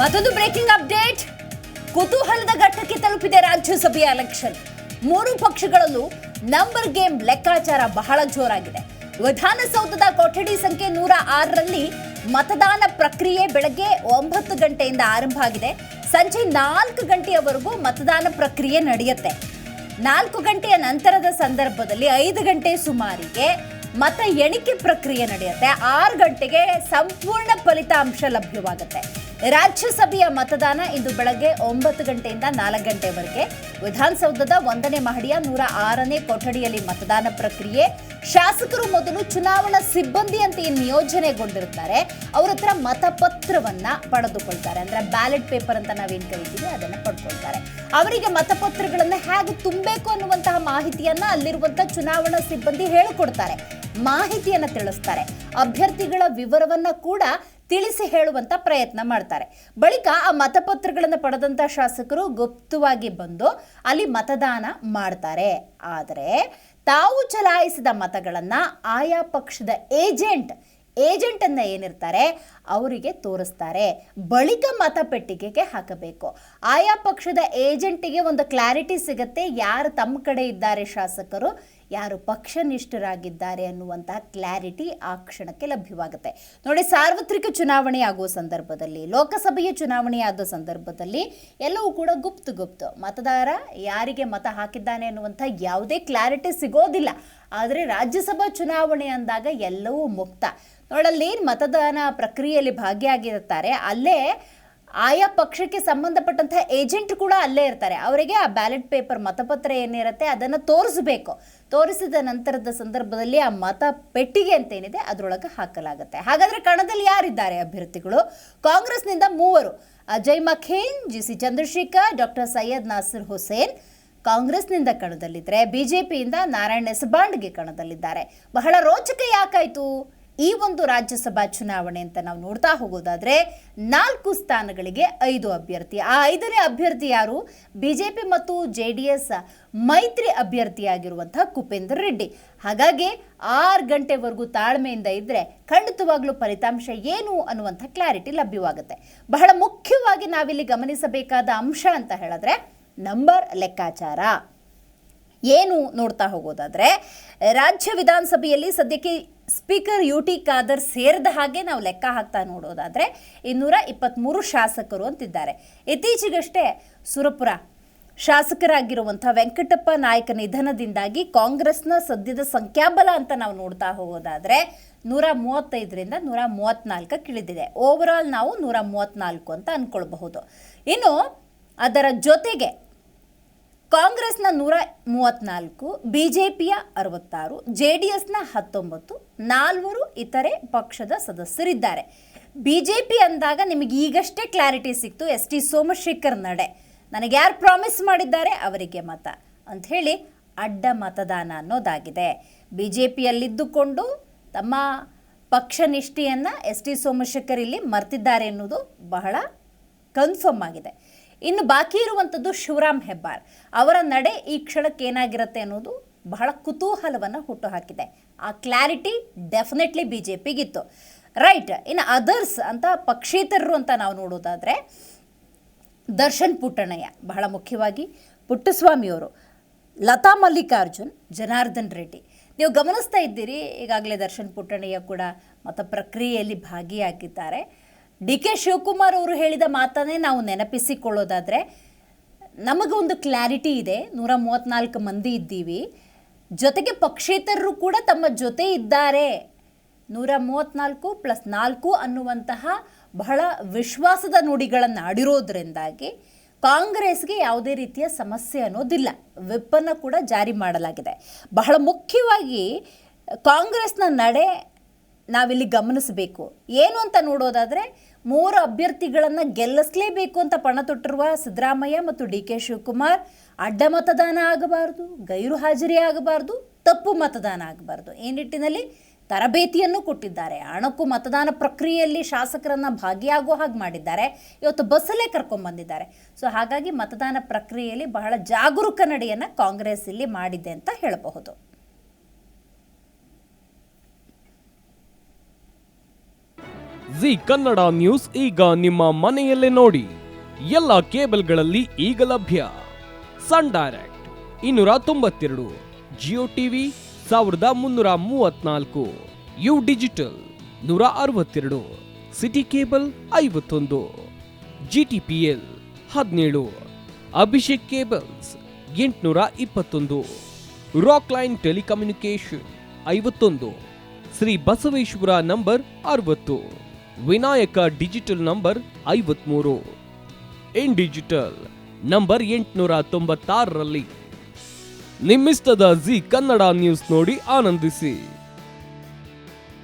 ಮತ್ತೊಂದು breaking update. ಕುತೂಹಲದ ಘಟ್ಟಕ್ಕೆ ತಲುಪಿದೆ ರಾಜ್ಯಸಭೆಯ ಎಲೆಕ್ಷನ್. ಮೂರು ಪಕ್ಷಗಳಲ್ಲೂ ನಂಬರ್ ಗೇಮ್ ಲೆಕ್ಕಾಚಾರ ಬಹಳ ಜೋರಾಗಿದೆ. ವಿಧಾನಸೌಧದ ಕೊಠಡಿ ಸಂಖ್ಯೆ 106ರಲ್ಲಿ ಮತದಾನ ಪ್ರಕ್ರಿಯೆ ಬೆಳಗ್ಗೆ 9 ಗಂಟೆಯಿಂದ ಆರಂಭ ಆಗಿದೆ. ಸಂಜೆ 4 ಗಂಟೆಯವರೆಗೂ ಮತದಾನ ಪ್ರಕ್ರಿಯೆ ನಡೆಯುತ್ತೆ. 4 ಗಂಟೆಯ ನಂತರದ ಸಂದರ್ಭದಲ್ಲಿ 5 ಗಂಟೆ ಸುಮಾರಿಗೆ ಮತ ಎಣಿಕೆ ಪ್ರಕ್ರಿಯೆ ನಡೆಯುತ್ತೆ. 6 ಗಂಟೆಗೆ ಸಂಪೂರ್ಣ ಫಲಿತಾಂಶ ಲಭ್ಯವಾಗುತ್ತೆ. ರಾಜ್ಯಸಭೆಯ ಮತದಾನ ಇಂದು ಬೆಳಗ್ಗೆ 9 ಗಂಟೆಯಿಂದ 4 ಗಂಟೆವರೆಗೆ ವಿಧಾನಸೌಧದ 1ನೇ ಮಹಡಿಯ 106ನೇ ಕೊಠಡಿಯಲ್ಲಿ ಮತದಾನ ಪ್ರಕ್ರಿಯೆ. ಶಾಸಕರು ಮೊದಲು ಚುನಾವಣಾ ಸಿಬ್ಬಂದಿ ಅಂತ ನಿಯೋಜನೆಗೊಂಡಿರುತ್ತಾರೆ, ಅವ್ರ ಹತ್ರ ಮತಪತ್ರವನ್ನ ಪಡೆದುಕೊಳ್ತಾರೆ. ಅಂದ್ರೆ ಬ್ಯಾಲೆಟ್ ಪೇಪರ್ ಅಂತ ನಾವೇನ್ ಕರಿತೀವಿ ಅದನ್ನ ಪಡ್ಕೊಳ್ತಾರೆ. ಅವರಿಗೆ ಮತಪತ್ರಗಳನ್ನ ಹೇಗೆ ತುಂಬಬೇಕು ಅನ್ನುವಂತಹ ಮಾಹಿತಿಯನ್ನ ಅಲ್ಲಿರುವಂತಹ ಚುನಾವಣಾ ಸಿಬ್ಬಂದಿ ಹೇಳಿಕೊಡ್ತಾರೆ, ಮಾಹಿತಿಯನ್ನ ತಿಳಿಸ್ತಾರೆ. ಅಭ್ಯರ್ಥಿಗಳ ವಿವರವನ್ನ ಕೂಡ ತಿಳಿಸಿ ಹೇಳುವಂತ ಪ್ರಯತ್ನ ಮಾಡ್ತಾರೆ. ಬಳಿಕ ಆ ಮತಪತ್ರಗಳನ್ನು ಪಡೆದಂತ ಶಾಸಕರು ಗುಪ್ತವಾಗಿ ಬಂದು ಅಲ್ಲಿ ಮತದಾನ ಮಾಡ್ತಾರೆ. ಆದರೆ ತಾವು ಚಲಾಯಿಸಿದ ಮತಗಳನ್ನ ಆಯಾ ಪಕ್ಷದ ಏಜೆಂಟ್ ಅನ್ನ ಏನಿರ್ತಾರೆ ಅವರಿಗೆ ತೋರಿಸ್ತಾರೆ. ಬಳಿಕ ಮತಪೆಟ್ಟಿಗೆಗೆ ಹಾಕಬೇಕು. ಆಯಾ ಪಕ್ಷದ ಏಜೆಂಟಿಗೆ ಒಂದು ಕ್ಲಾರಿಟಿ ಸಿಗುತ್ತೆ, ಯಾರು ತಮ್ಮ ಕಡೆ ಇದ್ದಾರೆ ಶಾಸಕರು, ಯಾರು ಪಕ್ಷನಿಷ್ಠರಾಗಿದ್ದಾರೆ ಅನ್ನುವಂತಹ ಕ್ಲಾರಿಟಿ ಆ ಕ್ಷಣಕ್ಕೆ ಲಭ್ಯವಾಗುತ್ತೆ. ನೋಡಿ, ಸಾರ್ವತ್ರಿಕ ಚುನಾವಣೆ ಆಗುವ ಸಂದರ್ಭದಲ್ಲಿ, ಲೋಕಸಭೆಯ ಚುನಾವಣೆ ಆದ ಸಂದರ್ಭದಲ್ಲಿ ಎಲ್ಲವೂ ಕೂಡ ಗುಪ್ತ ಮತದಾರ ಯಾರಿಗೆ ಮತ ಹಾಕಿದ್ದಾನೆ ಅನ್ನುವಂಥ ಯಾವುದೇ ಕ್ಲಾರಿಟಿ ಸಿಗೋದಿಲ್ಲ. ಆದರೆ ರಾಜ್ಯಸಭಾ ಚುನಾವಣೆ ಅಂದಾಗ ಎಲ್ಲವೂ ಮುಕ್ತ. ನೋಡಲ್ಲಿ ಮತದಾನ ಪ್ರಕ್ರಿಯೆಯಲ್ಲಿ ಭಾಗಿಯಾಗಿರುತ್ತಾರೆ, ಅಲ್ಲೇ ಆಯಾ ಪಕ್ಷಕ್ಕೆ ಸಂಬಂಧಪಟ್ಟಂತಹ ಏಜೆಂಟ್ ಕೂಡ ಅಲ್ಲೇ ಇರ್ತಾರೆ. ಅವರಿಗೆ ಆ ಬ್ಯಾಲೆಟ್ ಪೇಪರ್ ಮತಪತ್ರ ಏನಿರುತ್ತೆ ಅದನ್ನು ತೋರಿಸಬೇಕು. ತೋರಿಸಿದ ನಂತರದ ಸಂದರ್ಭದಲ್ಲಿ ಆ ಮತ ಪೆಟ್ಟಿಗೆ ಅಂತ ಏನಿದೆ ಅದರೊಳಗೆ ಹಾಕಲಾಗುತ್ತೆ. ಹಾಗಾದ್ರೆ ಕಣದಲ್ಲಿ ಯಾರಿದ್ದಾರೆ ಅಭ್ಯರ್ಥಿಗಳು? ಕಾಂಗ್ರೆಸ್ನಿಂದ 3 ಅಜಯ್ ಮಖೇನ್, ಜಿಸಿ ಚಂದ್ರಶೇಖರ್, ಡಾಕ್ಟರ್ ಸೈಯದ್ ನಾಸಿರ್ ಹುಸೇನ್ ಕಾಂಗ್ರೆಸ್ನಿಂದ ಕಣದಲ್ಲಿದ್ದರೆ, ಬಿಜೆಪಿಯಿಂದ ನಾರಾಯಣ್ ನೆಸಬಾಂಡ್ಗೆ ಕಣದಲ್ಲಿದ್ದಾರೆ. ಬಹಳ ರೋಚಕ ಯಾಕಾಯ್ತು ಈ ಒಂದು ರಾಜ್ಯಸಭಾ ಚುನಾವಣೆ ಅಂತ ನಾವು ನೋಡ್ತಾ ಹೋಗೋದಾದ್ರೆ 4 ಸ್ಥಾನಗಳಿಗೆ 5 ಅಭ್ಯರ್ಥಿ. ಆ 5ನೇ ಅಭ್ಯರ್ಥಿ ಯಾರು? ಬಿಜೆಪಿ ಮತ್ತು JDS ಮೈತ್ರಿ ಅಭ್ಯರ್ಥಿಯಾಗಿರುವಂತಹ ಕುಪೇಂದರ್ ರೆಡ್ಡಿ. ಹಾಗಾಗಿ 6 ಗಂಟೆವರೆಗೂ ತಾಳ್ಮೆಯಿಂದ ಇದ್ರೆ ಖಂಡಿತವಾಗ್ಲೂ ಫಲಿತಾಂಶ ಏನು ಅನ್ನುವಂಥ ಕ್ಲಾರಿಟಿ ಲಭ್ಯವಾಗುತ್ತೆ. ಬಹಳ ಮುಖ್ಯವಾಗಿ ನಾವಿಲ್ಲಿ ಗಮನಿಸಬೇಕಾದ ಅಂಶ ಅಂತ ಹೇಳಿದ್ರೆ ನಂಬರ್ ಲೆಕ್ಕಾಚಾರ ಏನು ನೋಡ್ತಾ ಹೋಗೋದಾದ್ರೆ, ರಾಜ್ಯ ವಿಧಾನಸಭೆಯಲ್ಲಿ ಸದ್ಯಕ್ಕೆ ಸ್ಪೀಕರ್ UT ಖಾದರ್ ಸೇರಿದ ಹಾಗೆ ನಾವು ಲೆಕ್ಕ ಹಾಕ್ತಾ ನೋಡೋದಾದ್ರೆ 223 ಶಾಸಕರು ಅಂತಿದ್ದಾರೆ. ಇತ್ತೀಚೆಗಷ್ಟೇ ಸುರಪುರ ಶಾಸಕರಾಗಿರುವಂಥ ವೆಂಕಟಪ್ಪ ನಾಯಕ ನಿಧನದಿಂದಾಗಿ ಕಾಂಗ್ರೆಸ್ನ ಸದ್ಯದ ಸಂಖ್ಯಾಬಲ ಅಂತ ನಾವು ನೋಡ್ತಾ ಹೋಗೋದಾದ್ರೆ 135ರಿಂದ 134 ಇಳಿದಿದೆ. ಓವರಾಲ್ ನಾವು 134 ಅಂತ ಅಂದ್ಕೊಳ್ಬಹುದು. ಇನ್ನು ಅದರ ಜೊತೆಗೆ ಕಾಂಗ್ರೆಸ್ನ 134, ಬಿಜೆಪಿಯ 66, JDSನ 19, 4 ಇತರೆ ಪಕ್ಷದ ಸದಸ್ಯರಿದ್ದಾರೆ. ಬಿಜೆಪಿ ಅಂದಾಗ ನಿಮಗೆ ಈಗಷ್ಟೇ ಕ್ಲಾರಿಟಿ ಸಿಕ್ತು, ST ಸೋಮಶೇಖರ್ ನಡೆ, ನನಗೆ ಯಾರು ಪ್ರಾಮಿಸ್ ಮಾಡಿದ್ದಾರೆ ಅವರಿಗೆ ಮತ ಅಂಥೇಳಿ ಅಡ್ಡ ಮತದಾನ ಅನ್ನೋದಾಗಿದೆ. ಬಿಜೆಪಿಯಲ್ಲಿದ್ದುಕೊಂಡು ತಮ್ಮ ಪಕ್ಷನಿಷ್ಠೆಯನ್ನು ST ಸೋಮಶೇಖರ್ ಇಲ್ಲಿ ಮರ್ತಿದ್ದಾರೆ ಎನ್ನುವುದು ಬಹಳ ಕನ್ಫರ್ಮ್ ಆಗಿದೆ. ಇನ್ನು ಬಾಕಿ ಇರುವಂಥದ್ದು ಶಿವರಾಮ್ ಹೆಬ್ಬಾರ್ ಅವರ ನಡೆ ಈ ಕ್ಷಣಕ್ಕೆ ಏನಾಗಿರುತ್ತೆ ಅನ್ನೋದು ಬಹಳ ಕುತೂಹಲವನ್ನು ಹುಟ್ಟುಹಾಕಿದೆ. ಆ ಕ್ಲಾರಿಟಿ ಡೆಫಿನೆಟ್ಲಿ ಬಿಜೆಪಿಗಿತ್ತು, ರೈಟ್. ಇನ್ನು ಅದರ್ಸ್ ಅಂತ ಪಕ್ಷೇತರರು ಅಂತ ನಾವು ನೋಡೋದಾದರೆ ದರ್ಶನ್ ಪುಟ್ಟಣ್ಣಯ್ಯ, ಬಹಳ ಮುಖ್ಯವಾಗಿ ಪುಟ್ಟಸ್ವಾಮಿಯವರು, ಲತಾ ಮಲ್ಲಿಕಾರ್ಜುನ್, ಜನಾರ್ದನ್ ರೆಡ್ಡಿ. ನೀವು ಗಮನಿಸ್ತಾ ಇದ್ದೀರಿ, ಈಗಾಗಲೇ ದರ್ಶನ್ ಪುಟ್ಟಣ್ಣಯ್ಯ ಕೂಡ ಮತ ಪ್ರಕ್ರಿಯೆಯಲ್ಲಿ ಭಾಗಿಯಾಗಿದ್ದಾರೆ. DK ಶಿವಕುಮಾರ್ ಅವರು ಹೇಳಿದ ಮಾತನ್ನೇ ನಾವು ನೆನಪಿಸಿಕೊಳ್ಳೋದಾದರೆ ನಮಗೊಂದು ಕ್ಲಾರಿಟಿ ಇದೆ, 134 ಮಂದಿ ಇದ್ದೀವಿ, ಜೊತೆಗೆ ಪಕ್ಷೇತರರು ಕೂಡ ತಮ್ಮ ಜೊತೆ ಇದ್ದಾರೆ. 134 + 4 ಅನ್ನುವಂತಹ ಬಹಳ ವಿಶ್ವಾಸದ ನುಡಿಗಳನ್ನು ಆಡಿರೋದ್ರಿಂದಾಗಿ ಕಾಂಗ್ರೆಸ್ಗೆ ಯಾವುದೇ ರೀತಿಯ ಸಮಸ್ಯೆ ಅನ್ನೋದಿಲ್ಲ. ವಿಪ್ಪನ್ನು ಕೂಡ ಜಾರಿ ಮಾಡಲಾಗಿದೆ. ಬಹಳ ಮುಖ್ಯವಾಗಿ ಕಾಂಗ್ರೆಸ್ನ ನಡೆ ನಾವಿಲ್ಲಿ ಗಮನಿಸಬೇಕು. ಏನು ಅಂತ ನೋಡೋದಾದರೆ 3 ಅಭ್ಯರ್ಥಿಗಳನ್ನು ಗೆಲ್ಲಿಸಲೇಬೇಕು ಅಂತ ಪಣ ತೊಟ್ಟಿರುವ ಸಿದ್ದರಾಮಯ್ಯ ಮತ್ತು DK ಶಿವಕುಮಾರ್ ಅಡ್ಡ ಮತದಾನ ಆಗಬಾರ್ದು, ಗೈರು ಹಾಜರಿ ಆಗಬಾರ್ದು, ತಪ್ಪು ಮತದಾನ ಆಗಬಾರ್ದು ಈ ನಿಟ್ಟಿನಲ್ಲಿ ತರಬೇತಿಯನ್ನು ಕೊಟ್ಟಿದ್ದಾರೆ. ಅಣಕು ಮತದಾನ ಪ್ರಕ್ರಿಯೆಯಲ್ಲಿ ಶಾಸಕರನ್ನು ಭಾಗಿಯಾಗುವ ಹಾಗೆ ಮಾಡಿದ್ದಾರೆ. ಇವತ್ತು ಬಸ್ಸಲ್ಲೇ ಕರ್ಕೊಂಡ್ಬಂದಿದ್ದಾರೆ. ಸೊ ಹಾಗಾಗಿ ಮತದಾನ ಪ್ರಕ್ರಿಯೆಯಲ್ಲಿ ಬಹಳ ಜಾಗರೂಕ ನಡೆಯನ್ನು ಕಾಂಗ್ರೆಸ್ ಇಲ್ಲಿ ಮಾಡಿದೆ ಅಂತ ಹೇಳಬಹುದು. ಜಿ ಕನ್ನಡ ನ್ಯೂಸ್ ಈಗ ನಿಮ್ಮ ಮನೆಯಲ್ಲೇ ನೋಡಿ. ಎಲ್ಲ ಕೇಬಲ್ಗಳಲ್ಲಿ ಈಗ ಲಭ್ಯ. Sun Direct 292, Jio TV 1334, U digital 162, City Cable 51, GTPL 17, Abhishek cables 821, Rockline telecommunication 51, Shri Basaveshwara number 60, Vinayaka digital number 53, in digital number 896ರಲ್ಲಿ. ನಿಮ್ಮಿಸ್ತದ ಜಿ ಕನ್ನಡ ನ್ಯೂಸ್ ನೋಡಿ ಆನಂದಿಸಿ.